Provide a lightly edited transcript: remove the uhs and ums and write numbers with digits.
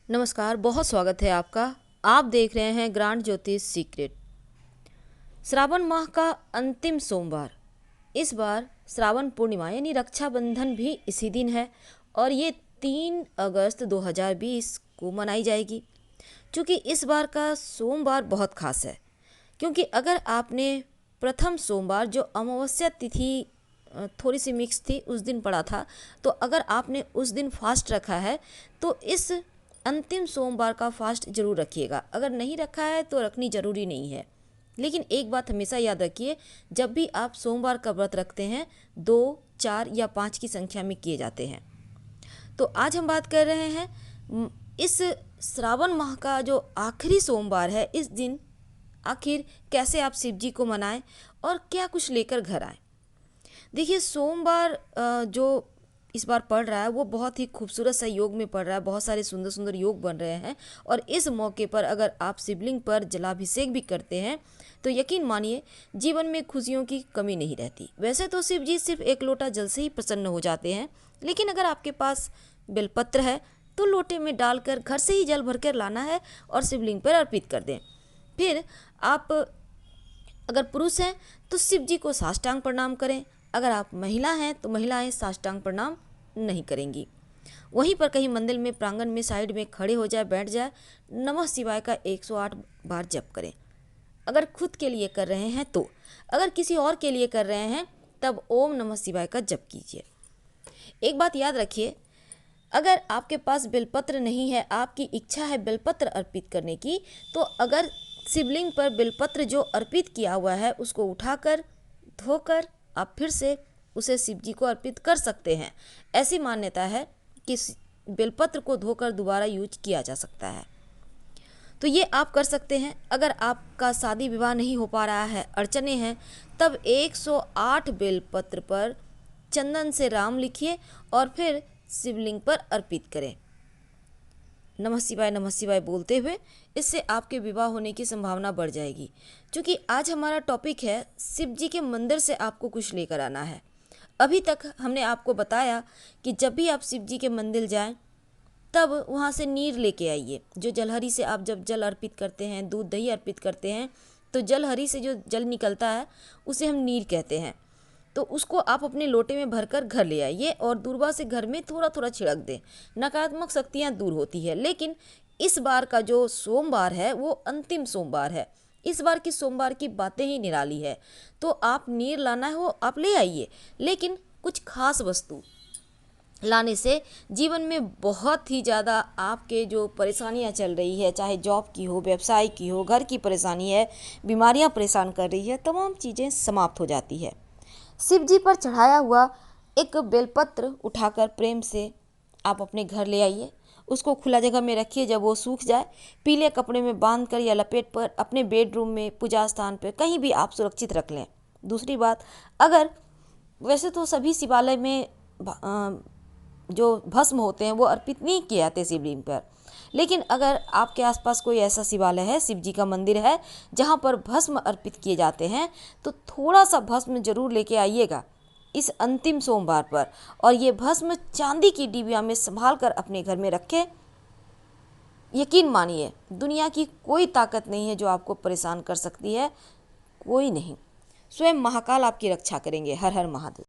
नमस्कार, बहुत स्वागत है आपका। आप देख रहे हैं ग्रांड ज्योतिष सीक्रेट। श्रावण माह का अंतिम सोमवार, इस बार श्रावण पूर्णिमा यानी रक्षाबंधन भी इसी दिन है और ये 3 अगस्त 2020 को मनाई जाएगी। क्योंकि इस बार का सोमवार बहुत खास है, क्योंकि अगर आपने प्रथम सोमवार जो अमावस्या तिथि थोड़ी सी मिक्स थी उस दिन पड़ा था, तो अगर आपने उस दिन फास्ट रखा है तो इस अंतिम सोमवार का फास्ट जरूर रखिएगा। अगर नहीं रखा है तो रखनी जरूरी नहीं है। लेकिन एक बात हमेशा याद रखिए, जब भी आप सोमवार का व्रत रखते हैं 2, 4 या 5 की संख्या में किए जाते हैं। तो आज हम बात कर रहे हैं इस श्रावण माह का जो आखिरी सोमवार है, इस दिन आखिर कैसे आप शिव जी को मनाएं और क्या कुछ लेकर घर आएं। देखिए, सोमवार जो इस बार पड़ रहा है वो बहुत ही खूबसूरत सा योग में पड़ रहा है। बहुत सारे सुंदर सुंदर योग बन रहे हैं और इस मौके पर अगर आप शिवलिंग पर जलाभिषेक भी करते हैं तो यकीन मानिए जीवन में खुशियों की कमी नहीं रहती। वैसे तो शिव जी सिर्फ एक लोटा जल से ही प्रसन्न हो जाते हैं, लेकिन अगर आपके पास बेलपत्र है तो लोटे में डालकर घर से ही जल भरकर लाना है और शिवलिंग पर अर्पित कर दें। फिर आप अगर पुरुष हैं तो शिव जी को साष्टांग प्रणाम करें। अगर आप महिला हैं तो महिलाएं साष्टांग प्रणाम नहीं करेंगी। वहीं पर कहीं मंदिर में प्रांगण में साइड में खड़े हो जाए, बैठ जाए, नमः शिवाय का 108 बार जप करें। अगर खुद के लिए कर रहे हैं तो, अगर किसी और के लिए कर रहे हैं तब ओम नमः शिवाय का जप कीजिए। एक बात याद रखिए, अगर आपके पास बेलपत्र नहीं है, आपकी इच्छा है बेलपत्र अर्पित करने की, तो अगर शिवलिंग पर बेलपत्र जो अर्पित किया हुआ है उसको उठाकर धोकर आप फिर से उसे शिव जी को अर्पित कर सकते हैं। ऐसी मान्यता है कि बेलपत्र को धोकर दोबारा यूज किया जा सकता है, तो ये आप कर सकते हैं। अगर आपका शादी विवाह नहीं हो पा रहा है, अड़चने हैं, तब 108 बेलपत्र पर चंदन से राम लिखिए और फिर शिवलिंग पर अर्पित करें नमः शिवाय बोलते हुए। इससे आपके विवाह होने की संभावना बढ़ जाएगी। क्योंकि आज हमारा टॉपिक है शिव जी के मंदिर से आपको कुछ लेकर आना है। अभी तक हमने आपको बताया कि जब भी आप शिव जी के मंदिर जाएं तब वहाँ से नीर लेके आइए। जो जलहरी से आप जब जल अर्पित करते हैं, दूध दही अर्पित करते हैं, तो जलहरी से जो जल निकलता है उसे हम नीर कहते हैं। तो उसको आप अपने लोटे में भरकर घर ले आइए और दूर्वा से घर में थोड़ा थोड़ा छिड़क दें। नकारात्मक शक्तियाँ दूर होती है। लेकिन इस बार का जो सोमवार है वो अंतिम सोमवार है। इस बार की सोमवार की बातें ही निराली है। तो आप नीर लाना है वो आप ले आइए, लेकिन कुछ खास वस्तु लाने से जीवन में बहुत ही ज़्यादा आपके जो परेशानियां चल रही है, चाहे जॉब की हो, व्यवसाय की हो, घर की परेशानी है, बीमारियां परेशान कर रही है, तमाम चीज़ें समाप्त हो जाती है। शिव जी पर चढ़ाया हुआ एक बेलपत्र उठाकर प्रेम से आप अपने घर ले आइए। उसको खुला जगह में रखिए। जब वो सूख जाए, पीले कपड़े में बांध कर या लपेट पर अपने बेडरूम में, पूजा स्थान पर, कहीं भी आप सुरक्षित रख लें। दूसरी बात, अगर वैसे तो सभी शिवालय में जो भस्म होते हैं वो अर्पित नहीं किए जाते शिवलिंग पर, लेकिन अगर आपके आसपास कोई ऐसा शिवालय है, शिव जी का मंदिर है जहाँ पर भस्म अर्पित किए जाते हैं, तो थोड़ा सा भस्म जरूर लेके आइएगा इस अंतिम सोमवार पर। और ये भस्म चांदी की डिबिया में संभाल कर अपने घर में रखें। यकीन मानिए दुनिया की कोई ताकत नहीं है जो आपको परेशान कर सकती है, कोई नहीं। स्वयं महाकाल आपकी रक्षा करेंगे। हर हर महादेव।